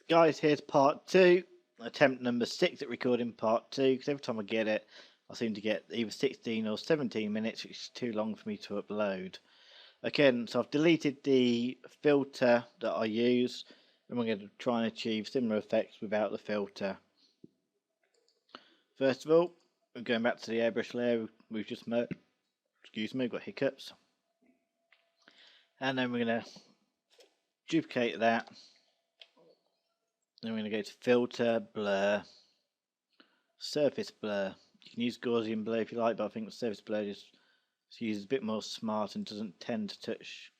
Guys, here's part two, attempt number 6 at recording part 2, because every time I get it, I seem to get either 16 or 17 minutes, which is too long for me to upload. Again, so I've deleted the filter that I use, and we're going to try and achieve similar effects without the filter. First of all, we're going back to the airbrush layer we've just made. Excuse me, I've got hiccups. And then we're going to duplicate that. Then we're going to go to Filter, Blur, Surface Blur. You can use Gaussian Blur if you like, but I think the Surface Blur just uses a bit more smart and doesn't tend to touch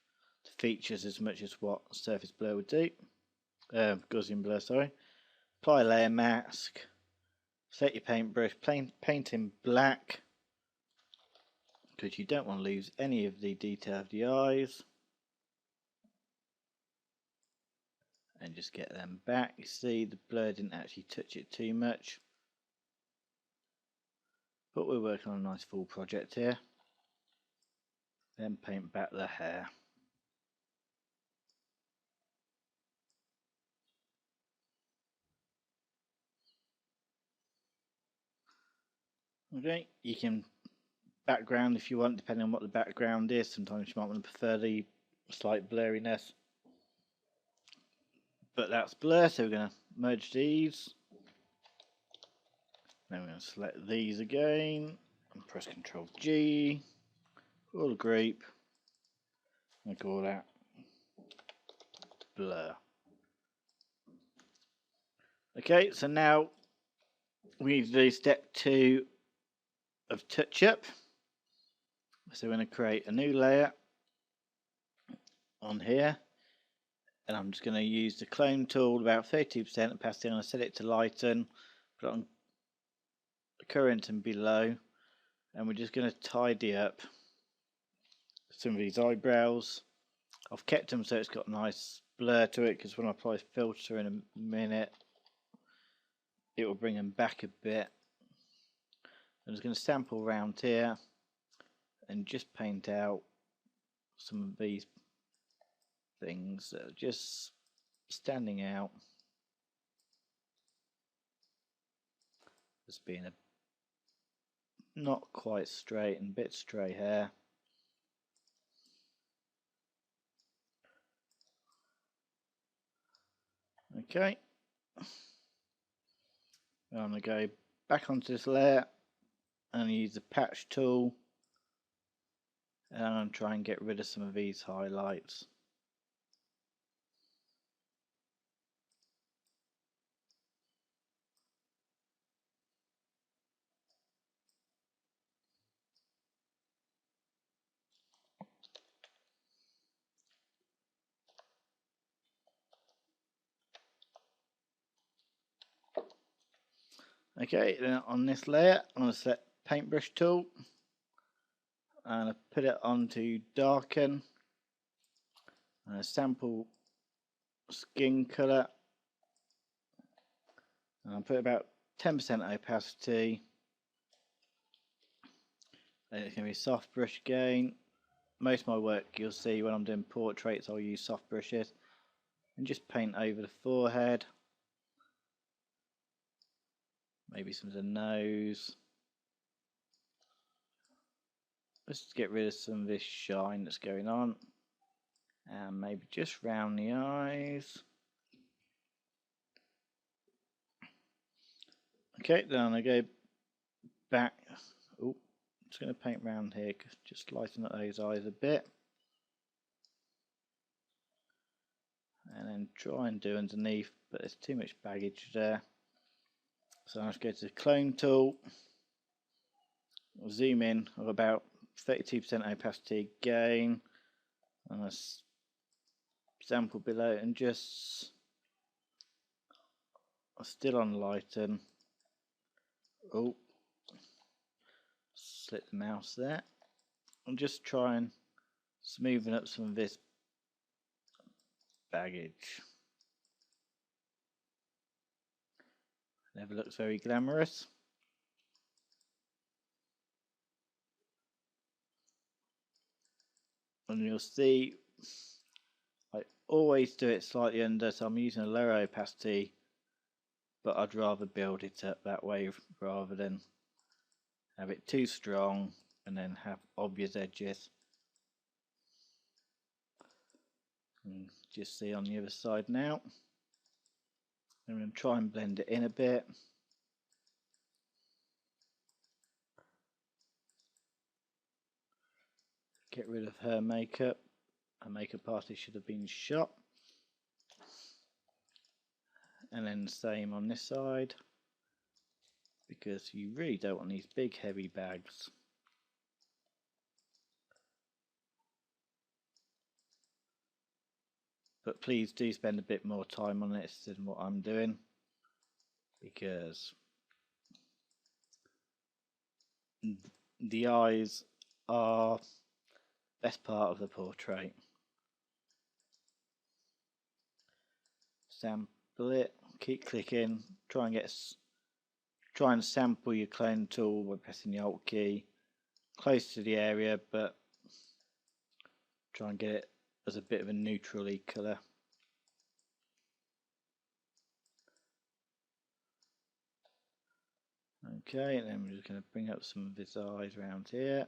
the features as much as what Surface Blur would do. Gaussian Blur, sorry. Apply Layer Mask. Set your paintbrush, paint in black, because you don't want to lose any of the detail of the eyes. And just get them back. You see the blur didn't actually touch it too much, but we're working on a nice full project here. Then paint back the hair. Okay, you can background if you want, depending on what the background is. Sometimes you might want to prefer the slight blurriness, but that's blur, so we're going to merge these. Then we're going to select these again and press Ctrl G, all the group, and call that blur. Okay, so now we need to do step 2 of touch up. So we're going to create a new layer on here, and I'm just going to use the clone tool about 32% opacity. I'm going to set it to lighten, put it on current and below, and we're just going to tidy up some of these eyebrows. I've kept them so it's got a nice blur to it, because when I apply filter in a minute it will bring them back a bit. I'm just going to sample around here and just paint out some of these things that are just standing out as being a not quite straight and a bit stray hair. Okay, I'm going to go back onto this layer and use the patch tool, and I'm going to try and get rid of some of these highlights. Okay, then on this layer I'm going to select paintbrush tool and I put it onto darken, and sample skin colour, and I'll put about 10% opacity. Then it's going to be soft brush again. Most of my work you'll see when I'm doing portraits I'll use soft brushes, and just paint over the forehead, maybe some of the nose. Let's get rid of some of this shine that's going on, and maybe just round the eyes. Okay, then I go back. Oh, I'm just going to paint around here, just lighten up those eyes a bit, and then try and do underneath, but there's too much baggage there. So I'll just go to the clone tool, I'll zoom in of about 32% opacity again, and I sample below and just still on lighten. Oh, slip the mouse there. I'm just trying smoothing up some of this baggage. Never looks very glamorous. And you'll see always do it slightly under, so I'm using a lower opacity, but I'd rather build it up that way rather than have it too strong and then have obvious edges. And just see on the other side now. I'm going to try and blend it in a bit. Get rid of her makeup. Her makeup artist should have been shot. And then the same on this side, because you really don't want these big heavy bags. But please do spend a bit more time on this than what I'm doing, because the eyes are the best part of the portrait. Sample it, keep clicking, try and sample your clone tool by pressing the Alt key close to the area, but try and get it as a bit of a neutrally colour. Okay, and then we're just going to bring up some of his eyes around here.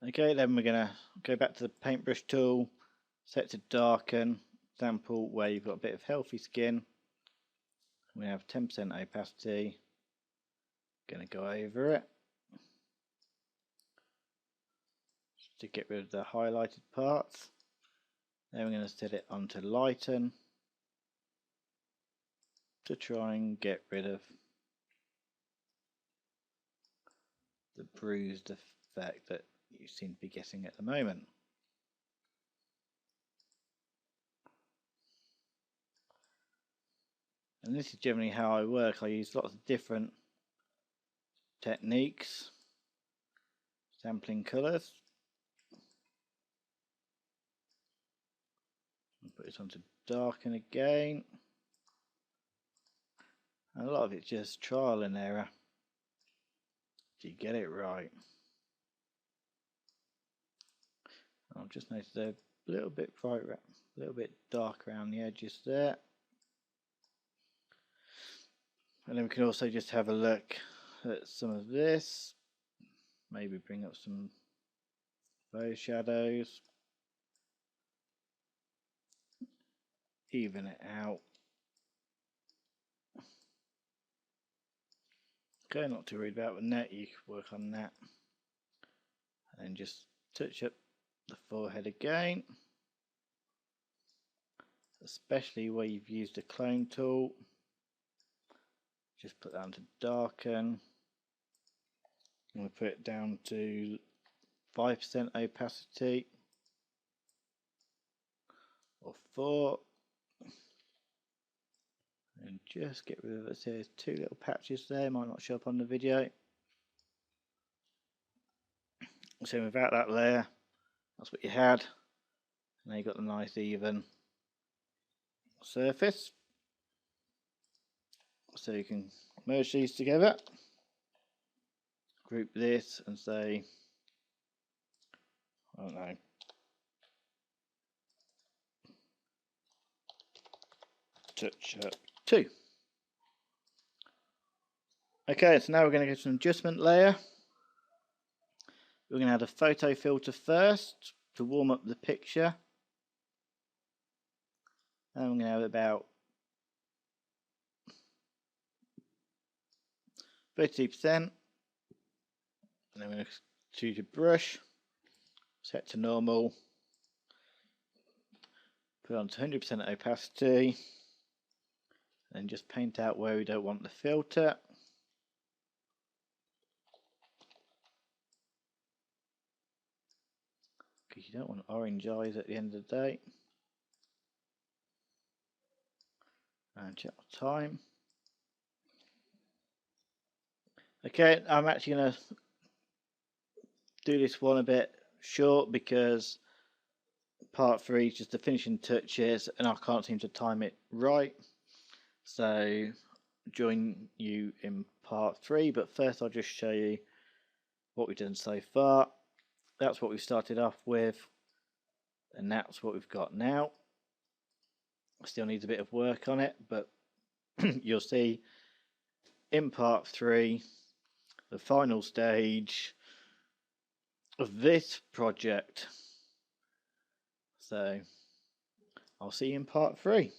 Okay, then we're going to go back to the paintbrush tool, set to darken, sample where you've got a bit of healthy skin. We have 10% opacity. Going to go over it to get rid of the highlighted parts. Then we're going to set it onto lighten to try and get rid of the bruised effect that you seem to be getting at the moment. And this is generally how I work. I use lots of different techniques, sampling colours. Put it onto darken again. And a lot of it's just trial and error. Do you get it right? I've just noticed a little bit bright, a little bit dark around the edges there. And then we can also just have a look at some of this. Maybe bring up some bow shadows. Even it out. Okay, not too worried about the net, you can work on that. And then just touch up the forehead again. Especially where you've used a clone tool. Just put that onto darken. And we put it down to 5% opacity. Or 4. And just get rid of it. So there's 2 little patches there, might not show up on the video. So without that layer, that's what you had. And now you've got the nice even surface. So you can merge these together, group this and say, I don't know, touch up 2. Okay, so now we're going to go to an adjustment layer. We're going to add a photo filter first to warm up the picture. And I'm going to have about 30%. And then I'm going to choose a brush, set to normal, put on to 100% opacity, and just paint out where we don't want the filter. Because you don't want orange eyes at the end of the day. And check the time. Okay, I'm actually going to do this one a bit short because part 3 is just the finishing touches and I can't seem to time it right. So join you in part 3, but first I'll just show you what we've done so far. that's what we started off with, and that's what we've got now. Still needs a bit of work on it, but you'll see in part 3, the final stage of this project. So I'll see you in part 3.